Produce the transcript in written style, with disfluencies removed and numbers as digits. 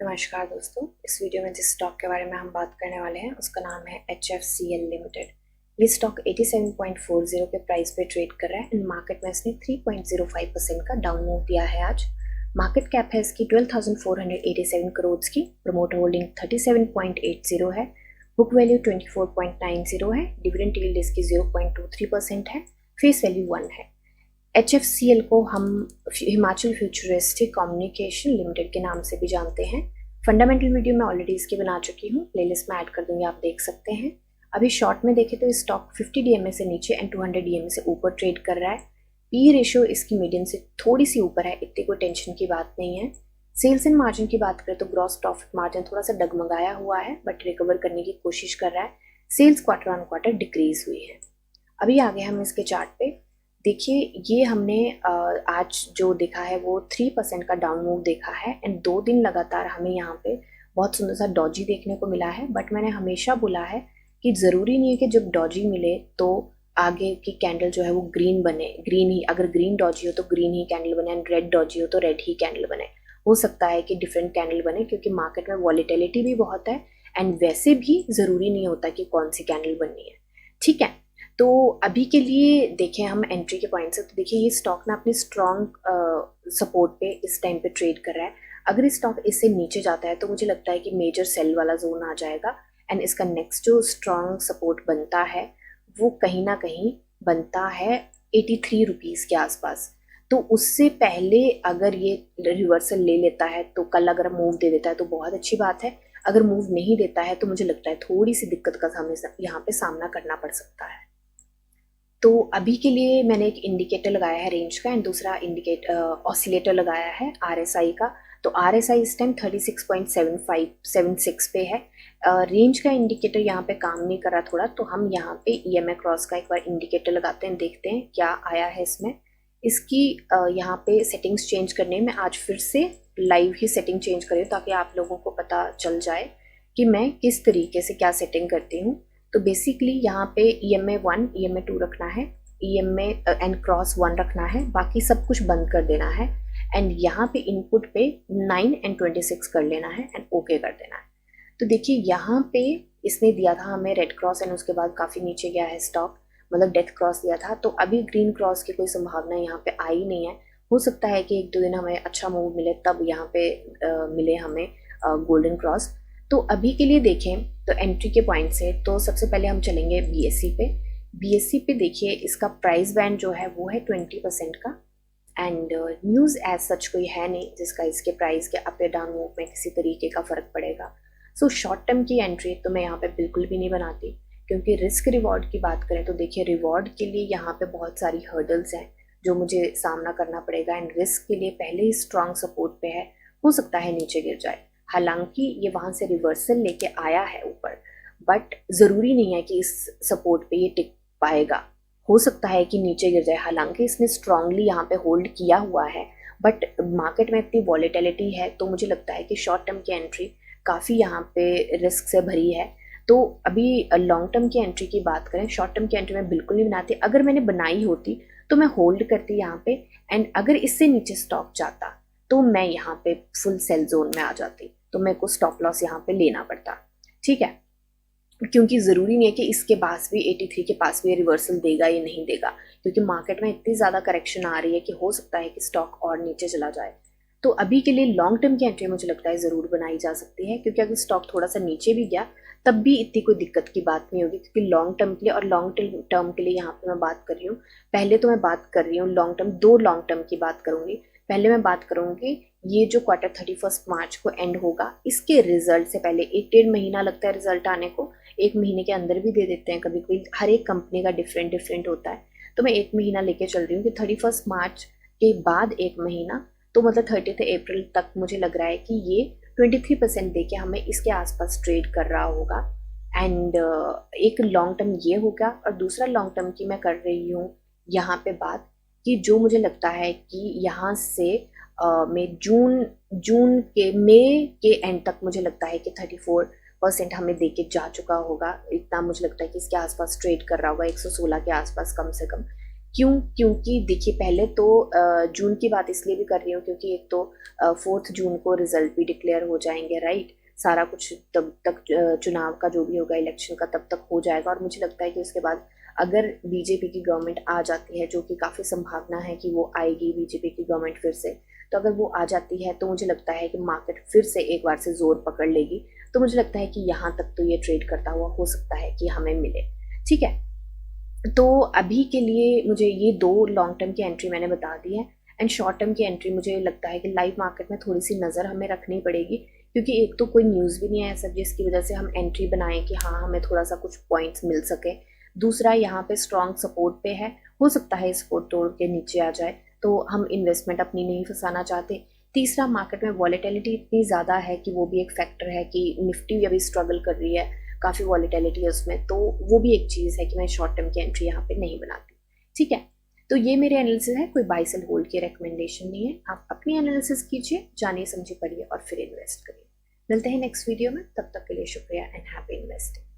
नमस्कार दोस्तों, इस वीडियो में जिस स्टॉक के बारे में हम बात करने वाले हैं उसका नाम है HFCL लिमिटेड। ये स्टॉक 87.40 के प्राइस पे ट्रेड कर रहा है एंड मार्केट में इसने 3.05% का डाउन मूव दिया है। आज मार्केट कैप है इसकी 12,487 करोड़ की, प्रमोटर होल्डिंग 37.80 है, बुक वैल्यू 24.90 है, डिविडेंड यील्ड इसकी 0.23% है, फेस वैल्यू 1 है। HFCL को हम हिमाचल फ्यूचरिस्टिक कम्युनिकेशन लिमिटेड के नाम से भी जानते हैं। फंडामेंटल वीडियो मैं ऑलरेडी इसकी बना चुकी हूँ, प्लेलिस्ट में ऐड कर दूंगी, आप देख सकते हैं। अभी शॉर्ट में देखें तो स्टॉक 50 DMA से नीचे एंड 200 DMA से ऊपर ट्रेड कर रहा है। पी रेशियो इसकी मीडियन से थोड़ी सी ऊपर है, इतनी कोई टेंशन की बात नहीं है। सेल्स एंड मार्जिन की बात करें तो ग्रॉस प्रॉफिट मार्जिन थोड़ा सा डगमगाया हुआ है बट रिकवर करने की कोशिश कर रहा है। Sales quarter on quarter decrease हुई है। अभी आगे हम इसके चार्ट पे देखिए, ये हमने आज जो देखा है वो 3% का डाउन मूव देखा है एंड 2 दिन लगातार हमें यहाँ पे बहुत सुंदर सा डॉजी देखने को मिला है। बट मैंने हमेशा बोला है कि ज़रूरी नहीं है कि जब डॉजी मिले तो आगे की कैंडल जो है वो ग्रीन बने, ग्रीन ही, अगर ग्रीन डॉजी हो तो ग्रीन ही कैंडल बने एंड रेड डॉजी हो तो रेड ही कैंडल बने। हो सकता है कि डिफरेंट कैंडल बने क्योंकि मार्केट में वॉलीटिलिटी भी बहुत है एंड वैसे भी ज़रूरी नहीं होता कि कौन सी कैंडल बननी है। ठीक है, तो अभी के लिए देखें हम एंट्री के पॉइंट से, तो देखिए ये स्टॉक ना अपनी स्ट्रॉन्ग सपोर्ट पे इस टाइम पे ट्रेड कर रहा है। अगर स्टॉक इससे नीचे जाता है तो मुझे लगता है कि मेजर सेल वाला जोन आ जाएगा एंड इसका नेक्स्ट जो स्ट्रॉन्ग सपोर्ट बनता है वो कहीं ना कहीं बनता है 83 रुपीज़ के आसपास। तो उससे पहले अगर ये रिवर्सल ले लेता है तो कल अगर मूव दे देता है तो बहुत अच्छी बात है। अगर मूव नहीं देता है तो मुझे लगता है थोड़ी सी दिक्कत का हमें यहाँ पे सामना करना पड़ सकता है। तो अभी के लिए मैंने एक इंडिकेटर लगाया है रेंज का एंड दूसरा ऑसिलेटर लगाया है RSI का। तो RSI इस टाइम 36.76 पे है। रेंज का इंडिकेटर यहाँ पे काम नहीं कर रहा थोड़ा, तो हम यहाँ पे EMA क्रॉस का एक बार इंडिकेटर लगाते हैं, देखते हैं क्या आया है इसमें। इसकी यहाँ पे सेटिंग्स चेंज करने में आज फिर से लाइव ही सेटिंग चेंज करें ताकि आप लोगों को पता चल जाए कि मैं किस तरीके से क्या सेटिंग करती हूँ। तो बेसिकली यहाँ पे EMA 1 EMA 2 रखना है, EMA एंड क्रॉस 1 रखना है, बाकी सब कुछ बंद कर देना है एंड यहाँ पे इनपुट पे 9 एंड 26 कर लेना है एंड ओके कर देना है। तो देखिए यहाँ पे इसने दिया था हमें रेड क्रॉस एंड उसके बाद काफ़ी नीचे गया है स्टॉक, मतलब डेथ क्रॉस दिया था। तो अभी ग्रीन क्रॉस की कोई संभावना यहाँ पे आई नहीं है। हो सकता है कि 1-2 दिन हमें अच्छा मूव मिले तब यहाँ पे मिले हमें गोल्डन क्रॉस। तो अभी के लिए देखें तो एंट्री के पॉइंट से तो सबसे पहले हम चलेंगे BSE पे। BSE पे देखिए इसका प्राइस बैंड जो है वो है 20% का एंड न्यूज़ एज सच कोई है नहीं जिसका इसके प्राइस के अप या डाउन मूव में किसी तरीके का फ़र्क पड़ेगा। सो शॉर्ट टर्म की एंट्री तो मैं यहाँ पे बिल्कुल भी नहीं बनाती, क्योंकि रिस्क रिवॉर्ड की बात करें तो देखिए रिवॉर्ड के लिए यहाँ पे बहुत सारी हर्डल्स हैं जो मुझे सामना करना पड़ेगा एंड रिस्क के लिए पहले ही स्ट्रॉन्ग सपोर्ट पे है, हो सकता है नीचे गिर जाए। हालांकि ये वहाँ से रिवर्सल लेके आया है ऊपर, बट ज़रूरी नहीं है कि इस सपोर्ट पे ये टिक पाएगा, हो सकता है कि नीचे गिर जाए। हालांकि इसने स्ट्रांगली यहाँ पे होल्ड किया हुआ है बट मार्केट में इतनी वॉलेटिलिटी है तो मुझे लगता है कि शॉर्ट टर्म की एंट्री काफ़ी यहाँ पे रिस्क से भरी है। तो अभी लॉन्ग टर्म की एंट्री की बात करें, शॉर्ट टर्म की एंट्री मैं बिल्कुल नहीं बनाती। अगर मैंने बनाई होती तो मैं होल्ड करती यहाँ पे एंड अगर इससे नीचे स्टॉक जाता तो मैं यहाँ पे फुल सेल जोन में आ जाती, तो मेरे को स्टॉप लॉस यहाँ पे लेना पड़ता। ठीक है, क्योंकि ज़रूरी नहीं है कि इसके पास भी 83 के पास भी रिवर्सल देगा या नहीं देगा, क्योंकि मार्केट में इतनी ज़्यादा करेक्शन आ रही है कि हो सकता है कि स्टॉक और नीचे चला जाए। तो अभी के लिए लॉन्ग टर्म की एंट्री मुझे लगता है ज़रूर बनाई जा सकती है, क्योंकि अगर स्टॉक थोड़ा सा नीचे भी गया तब भी इतनी कोई दिक्कत की बात नहीं होगी, क्योंकि लॉन्ग टर्म के लिए और लॉन्ग टर्म के लिए यहाँ पे मैं बात कर रही हूँ। पहले तो मैं बात कर रही हूँ लॉन्ग टर्म, 2 लॉन्ग टर्म की बात करूँगी। पहले मैं बात करूँगी ये जो क्वार्टर 31 मार्च को एंड होगा इसके रिजल्ट से पहले 1-1.5 महीना लगता है रिजल्ट आने को, 1 महीने के अंदर भी दे देते हैं कभी कभी, हर एक कंपनी का डिफरेंट होता है। तो मैं 1 महीना लेके चल रही हूँ कि 31 मार्च के बाद 1 महीना, तो मतलब 30 अप्रैल तक मुझे लग रहा है कि ये 23% दे के हमें इसके आसपास ट्रेड कर रहा होगा। एंड एक लॉन्ग टर्म ये होगा और दूसरा लॉन्ग टर्म की मैं कर रही हूँ यहाँ पे बात कि जो मुझे लगता है कि यहाँ से मैं जून के मई के एंड तक मुझे लगता है कि 34% हमें दे के जा चुका होगा, इतना मुझे लगता है कि इसके आसपास ट्रेड कर रहा होगा 116 के आसपास कम से कम। क्योंकि देखिए, पहले तो जून की बात इसलिए भी कर रही हूँ क्योंकि एक तो 4 जून को रिजल्ट भी डिक्लेयर हो जाएंगे, राइट। सारा कुछ तब तक चुनाव का जो भी होगा, इलेक्शन का तब तक हो जाएगा। और मुझे लगता है कि उसके बाद अगर बीजेपी की गवर्नमेंट आ जाती है, जो कि काफ़ी संभावना है कि वो आएगी बीजेपी की गवर्नमेंट फिर से, तो अगर वो आ जाती है तो मुझे लगता है कि मार्केट फिर से एक बार से जोर पकड़ लेगी। तो मुझे लगता है कि यहाँ तक तो ये ट्रेड करता हुआ हो सकता है कि हमें मिले। ठीक है, तो अभी के लिए मुझे ये 2 लॉन्ग टर्म की एंट्री मैंने बता दी है। एंड शॉर्ट टर्म की एंट्री मुझे लगता है कि लाइव मार्केट में थोड़ी सी नज़र हमें रखनी पड़ेगी, क्योंकि एक तो कोई न्यूज़ भी नहीं है ऐसा जिसकी वजह से हम एंट्री बनाएं कि हाँ हमें थोड़ा सा कुछ पॉइंट्स मिल सके। दूसरा, यहाँ पे स्ट्रॉन्ग सपोर्ट पे है, हो सकता है सपोर्ट तोड़ के नीचे आ जाए, तो हम इन्वेस्टमेंट अपनी नहीं फंसाना चाहते। तीसरा, मार्केट में वॉलेटिलिटी इतनी ज़्यादा है कि वो भी एक फैक्टर है कि निफ्टी अभी स्ट्रगल कर रही है, काफ़ी वॉलेटिलिटी है उसमें, तो वो भी एक चीज़ है कि मैं शॉर्ट टर्म की एंट्री यहाँ पे नहीं बनाती। ठीक है, तो ये मेरे एनालिसिस है, कोई बाय सेल होल्ड की रिकमेंडेशन नहीं है। आप अपनी एनालिसिस कीजिए, जानिए समझिए, पढ़िए और फिर इन्वेस्ट करिए। मिलते हैं नेक्स्ट वीडियो में, तब तक के लिए शुक्रिया एंड हैप्पी इन्वेस्टिंग।